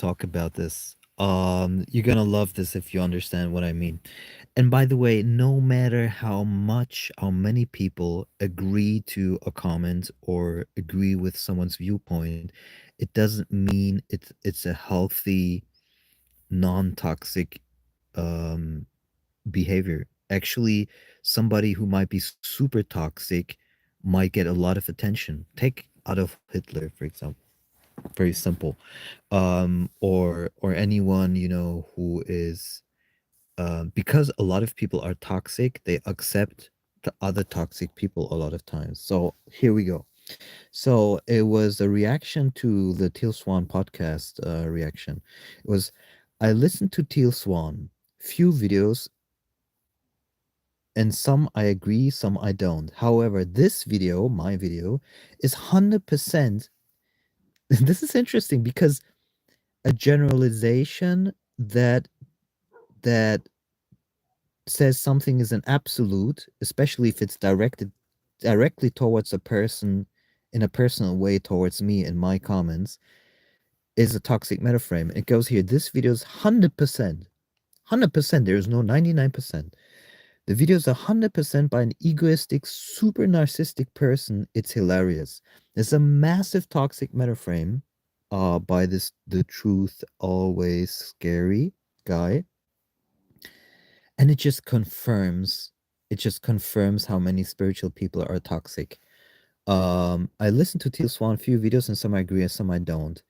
talk about this. You're gonna love this if you understand what I mean. And by the way, no matter how many people agree to a comment or agree with someone's viewpoint, it doesn't mean it's a healthy, non-toxic um behavior. Actually, somebody who might be super toxic might get a lot of attention. Take Adolf Hitler, for example. Very simple. Or anyone, who is because a lot of people are toxic, they accept the other toxic people a lot of times. So here we go. So it was a reaction to the Teal Swan podcast reaction. It was, I listened to Teal Swan, few videos, and some I agree, some I don't. However, this video, my video, is 100%. This is interesting because a generalization that says something is an absolute, especially if it's directed directly towards a person in a personal way towards me in my comments, is a toxic metaframe. It goes here. This video is 100%. 100%. There is no 99%. The video is 100% by an egoistic, super narcissistic person. It's hilarious. There's a massive toxic metaframe by this the truth always scary guy. And it just confirms how many spiritual people are toxic. I listened to Teal Swan a few videos and some I agree and some I don't.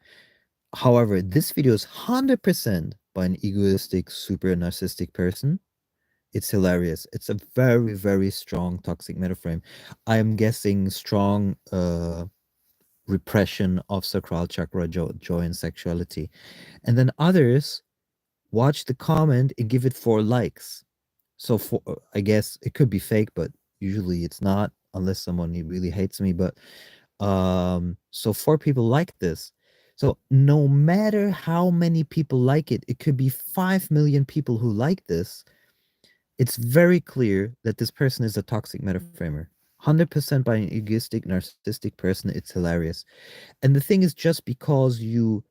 However, this video is 100% by an egoistic, super narcissistic person. It's hilarious. It's a very, very strong toxic metaframe. I'm guessing strong repression of sacral chakra, joy, and sexuality. And then others watch the comment and give it 4 likes. So for I guess it could be fake, but usually it's not unless someone really hates me. But so 4 people like this. So no matter how many people like it, it could be 5 million people who like this. It's very clear that this person is a toxic metaframer. 100% by an egoistic, narcissistic person. It's hilarious. And the thing is, just because you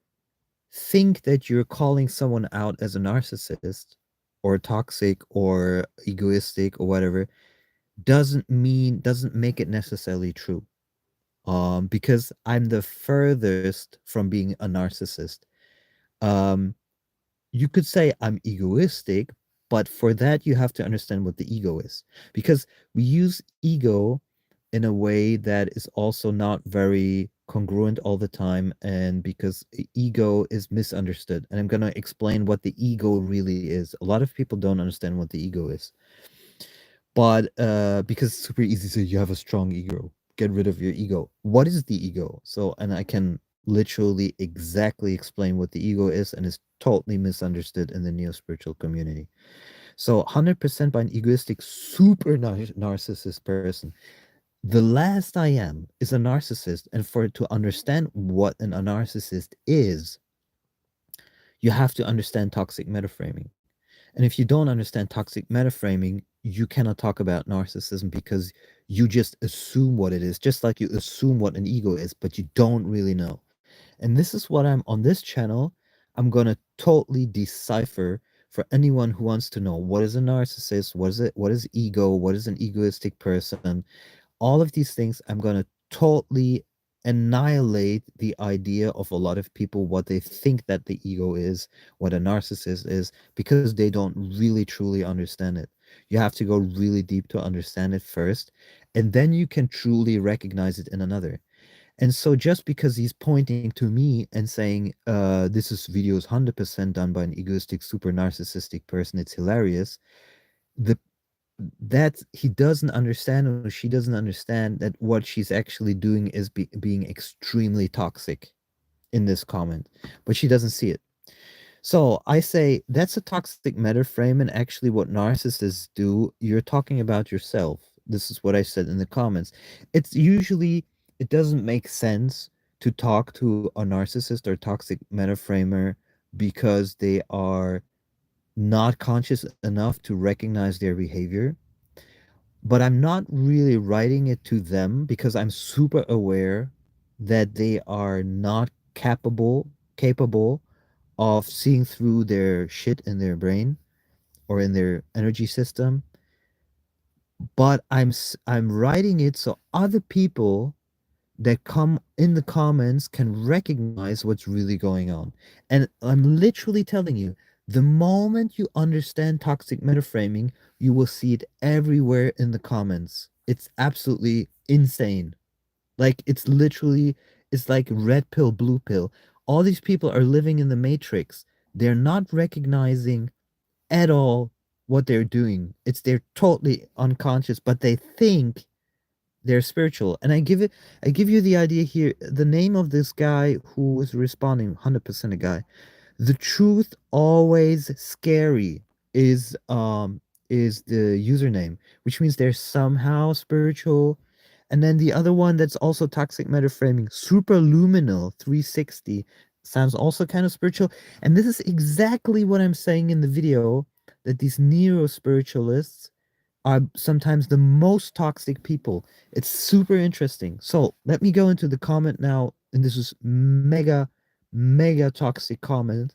think that you're calling someone out as a narcissist or toxic or egoistic or whatever doesn't make it necessarily true. Because I'm the furthest from being a narcissist. um you could say I'm egoistic, but for that you have to understand what the ego is, because we use ego in a way that is also not very congruent all the time, and because ego is misunderstood. And I'm going to explain what the ego really is. A lot of people don't understand what the ego is, but because it's super easy to say you have a strong ego, get rid of your ego. What is the ego? So, and I can literally exactly explain what the ego is, and is totally misunderstood in the neo spiritual community. So 100% by an egoistic super narcissist person. The last I am is a narcissist, and for to understand what a narcissist is, you have to understand toxic metaframing. And if you don't understand toxic metaframing, you cannot talk about narcissism, because you just assume what it is, just like you assume what an ego is, but you don't really know. And this is what I'm on this channel. I'm going to totally decipher for anyone who wants to know what is a narcissist, what is it, what is ego, what is an egoistic person. All of these things, I'm going to totally annihilate the idea of a lot of people, what they think that the ego is, what a narcissist is, because they don't really truly understand it. You have to go really deep to understand it first, and then you can truly recognize it in another. And so just because he's pointing to me and saying, this is video is 100% done by an egoistic, super narcissistic person, it's hilarious, the that he doesn't understand, or she doesn't understand, that what she's actually doing is being extremely toxic in this comment, but she doesn't see it. So I say that's a toxic meta frame, and actually what narcissists do, you're talking about yourself. This is what I said in the comments. It's usually, it doesn't make sense to talk to a narcissist or toxic meta framer because they are not conscious enough to recognize their behavior. But I'm not really writing it to them because I'm super aware that they are not capable of seeing through their shit in their brain or in their energy system, but I'm writing it so other people that come in the comments can recognize what's really going on. And I'm literally telling you, the moment you understand toxic metaframing, you will see it everywhere in the comments. It's absolutely insane. Like it's literally, it's like red pill, blue pill. All these people are living in the matrix. They're not recognizing at all what they're doing. They're totally unconscious, but they think they're spiritual. And I give you the idea here. The name of this guy who was responding, 100% a guy. The truth always scary is um is the username, which means they're somehow spiritual. And then the other one that's also toxic metaframing, superluminal 360, sounds also kind of spiritual. And this is exactly what I'm saying in the video, that these neo spiritualists are sometimes the most toxic people. It's super interesting. So let me go into the comment now, and this is mega toxic comment.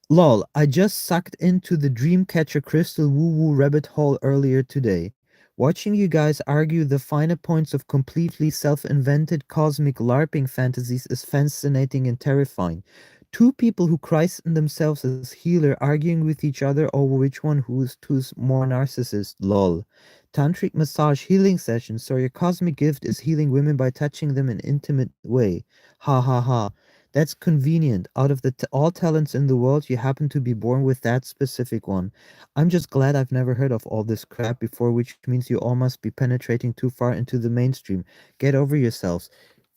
Lol, I just sucked into the Dreamcatcher crystal woo-woo rabbit hole earlier today. Watching you guys argue the finer points of completely self-invented cosmic LARPing fantasies is fascinating and terrifying. Two people who christen themselves as healer arguing with each other over which one who's more narcissist. Lol. Tantric massage healing sessions, so your cosmic gift is healing women by touching them in intimate way. Ha ha ha. That's convenient. Out of all talents in the world, you happen to be born with that specific one. I'm just glad I've never heard of all this crap before, which means you all must be penetrating too far into the mainstream. Get over yourselves.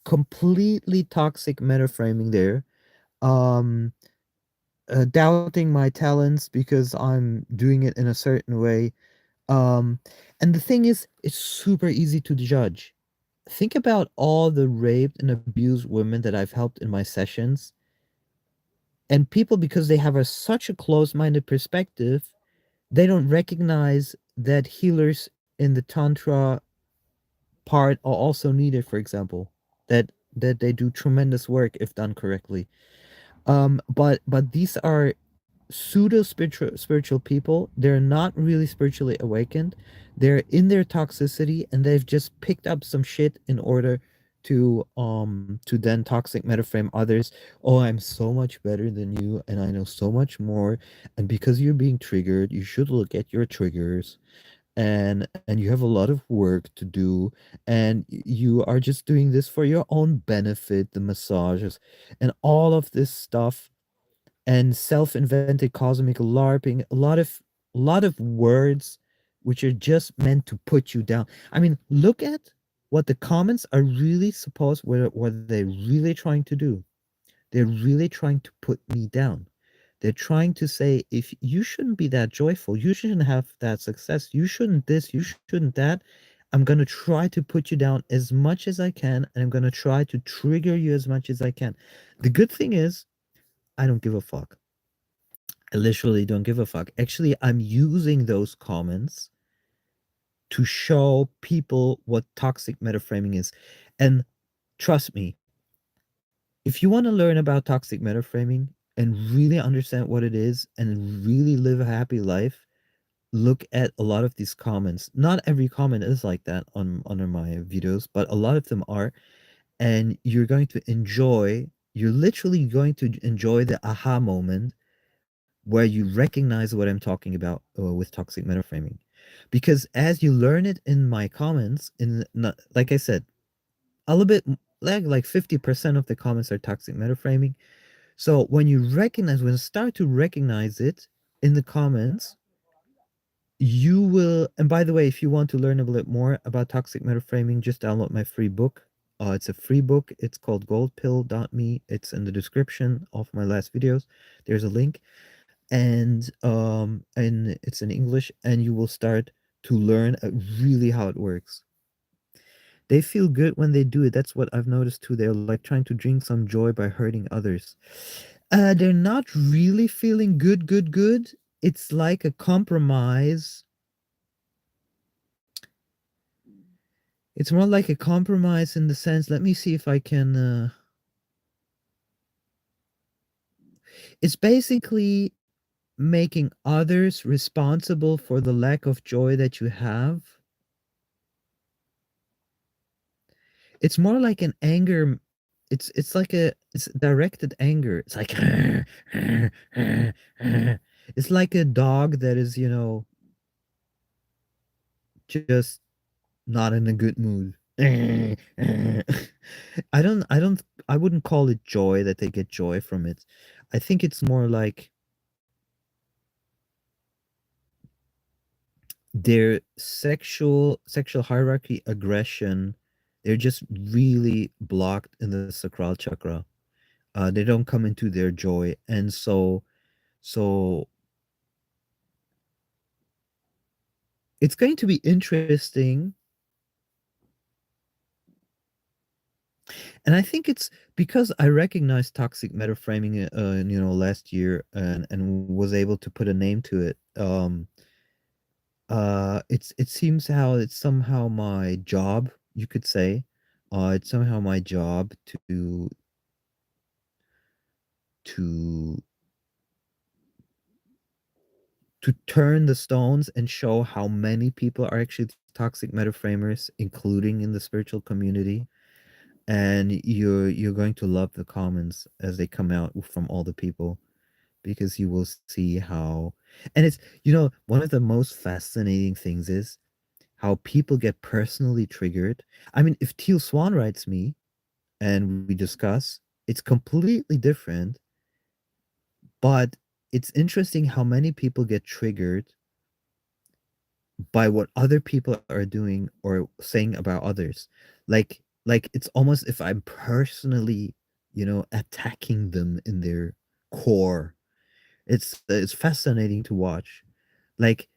Completely toxic metaframing there. Um, Doubting my talents because I'm doing it in a certain way. Um, and the thing is, it's super easy to judge. Think about all the raped and abused women that I've helped in my sessions, and people, because they have such a close-minded perspective, they don't recognize that healers in the tantra part are also needed, for example, that they do tremendous work if done correctly. But these are pseudo spiritual people. They're not really spiritually awakened. They're in their toxicity, and they've just picked up some shit in order to then toxic metaframe others. Oh, I'm so much better than you, and I know so much more, and because you're being triggered, you should look at your triggers, and you have a lot of work to do, and you are just doing this for your own benefit, the massages and all of this stuff, and self-invented cosmic LARPing, a lot of words which are just meant to put you down. I mean, look at what the comments are really supposed, what they're really trying to do. They're really trying to put me down. They're trying to say, if you shouldn't be that joyful, you shouldn't have that success, you shouldn't this, you shouldn't that. I'm going to try to put you down as much as I can, and I'm going to try to trigger you as much as I can. The good thing is, I don't give a fuck. I literally don't give a fuck. Actually, I'm using those comments to show people what toxic metaframing is. And trust me, if you want to learn about toxic metaframing and really understand what it is and really live a happy life, look at a lot of these comments. Not every comment is like that on under my videos, but a lot of them are. And you're literally going to enjoy the aha moment where you recognize what I'm talking about with toxic metaframing. Because as you learn it in my comments, like I said, a little bit, like 50% of the comments are toxic metaframing. So when when you start to recognize it in the comments, you will. And by the way, if you want to learn a bit more about toxic metaframing, just download my free book. It's a free book. It's called goldpill.me. It's in the description of my last videos. There's a link, and it's in English, and you will start to learn really how it works. They feel good when they do it. That's what I've noticed too. They're like trying to drink some joy by hurting others. They're not really feeling good. It's like a compromise. It's more like a compromise in the sense, let me see if I can It's basically making others responsible for the lack of joy that you have. It's more like an anger. It's like it's directed anger. It's like it's like a dog that is, just not in a good mood. I don't I wouldn't call it joy that they get joy from it. I think it's more like their sexual hierarchy aggression, they're just really blocked in the sacral chakra. They don't come into their joy, and so it's going to be interesting. And I think it's because I recognized toxic metaframing, last year, and was able to put a name to it. It seems how it's somehow my job, you could say. It's somehow my job to to turn the stones and show how many people are actually toxic metaframers, including in the spiritual community. And you're going to love the comments as they come out from all the people, because you will see how. And it's, one of the most fascinating things is how people get personally triggered. I mean, if Teal Swan writes me and we discuss, it's completely different. But it's interesting how many people get triggered by what other people are doing or saying about others. Like it's almost if I'm personally, attacking them in their core. It's fascinating to watch. Like,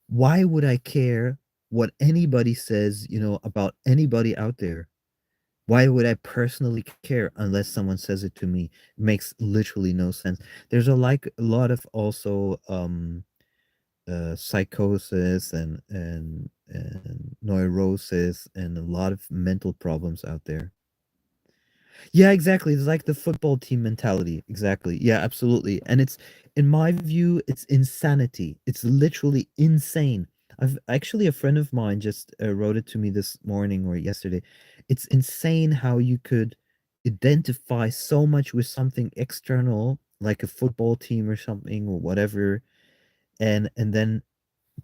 why would I care what anybody says, about anybody out there? Why would I personally care unless someone says it to me? It makes literally no sense. There's a lot of also psychosis and neurosis and a lot of mental problems out there. Yeah, exactly. It's like the football team mentality. Exactly. Yeah, absolutely. And it's, in my view, it's insanity. It's literally insane. I've actually, a friend of mine just wrote it to me this morning or yesterday. It's insane how you could identify so much with something external, like a football team or something or whatever, and then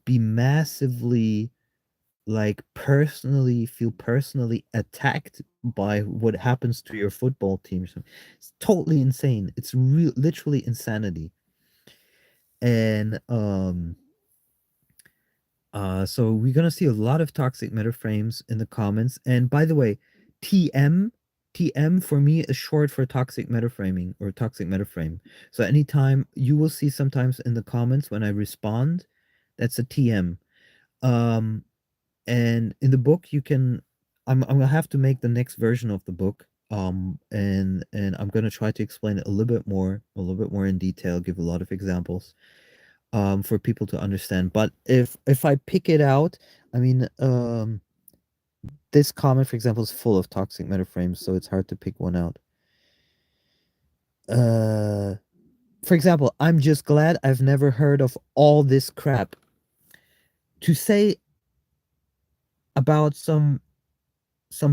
be massively, like, personally feel personally attacked by what happens to your football team or something. It's totally insane. It's real, literally insanity. And so we're gonna see a lot of toxic metaframes in the comments. And by the way, TM TM for me is short for toxic metaframing or toxic metaframe. So anytime you will see sometimes in the comments when I respond, that's a TM. Um and in the book you can, I'm gonna have to make the next version of the book, and I'm gonna try to explain it a little bit more in detail, give a lot of examples, for people to understand. But if I pick it out, I mean, this comment, for example, is full of toxic metaframes, so it's hard to pick one out. uh for example, I'm just glad I've never heard of all this crap. To say about some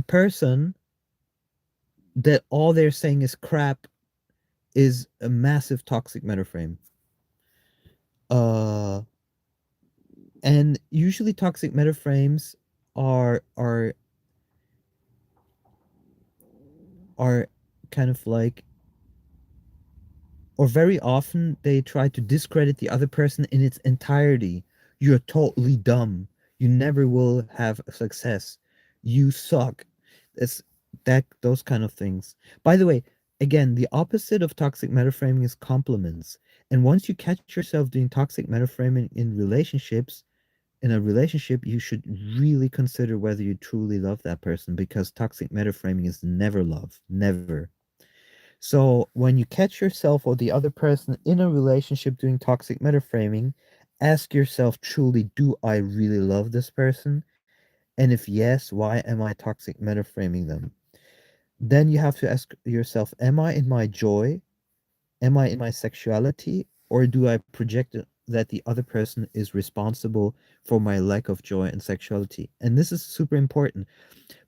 person that all they're saying is crap is a massive toxic metaframe. Uh, and usually toxic metaframes are are are kind of like, or very often they try to discredit the other person in its entirety. You're totally dumb. You never will have success. You suck. It's that those kind of things. By the way, again, the opposite of toxic metaframing is compliments. And once you catch yourself doing toxic metaframing in a relationship, you should really consider whether you truly love that person, because toxic metaframing is never love. Never. So when you catch yourself or the other person in a relationship doing toxic metaframing, ask yourself truly, do I really love this person? And if yes, why am I toxic metaframing them? Then you have to ask yourself, am I in my joy? am I in my sexuality, or do I project that the other person is responsible for my lack of joy and sexuality? And this is super important,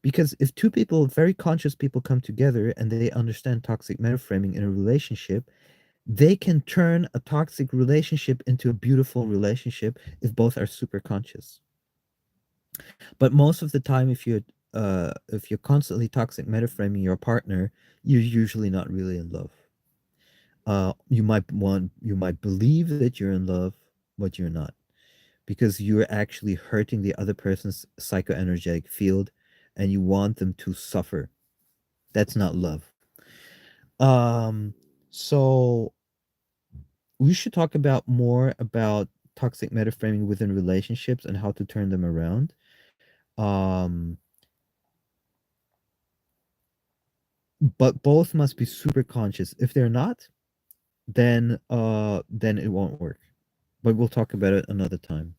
because if two people, very conscious people, come together and they understand toxic metaframing in a relationship, they can turn a toxic relationship into a beautiful relationship if both are super conscious. But most of the time, if you're constantly toxic metaframing your partner, you're usually not really in love. You might believe that you're in love, but you're not, because you're actually hurting the other person's psychoenergetic field, and you want them to suffer. That's not love. Um, so we should talk about more about toxic metaframing within relationships and how to turn them around. Um, but both must be super conscious. If they're not, then it won't work. But we'll talk about it another time.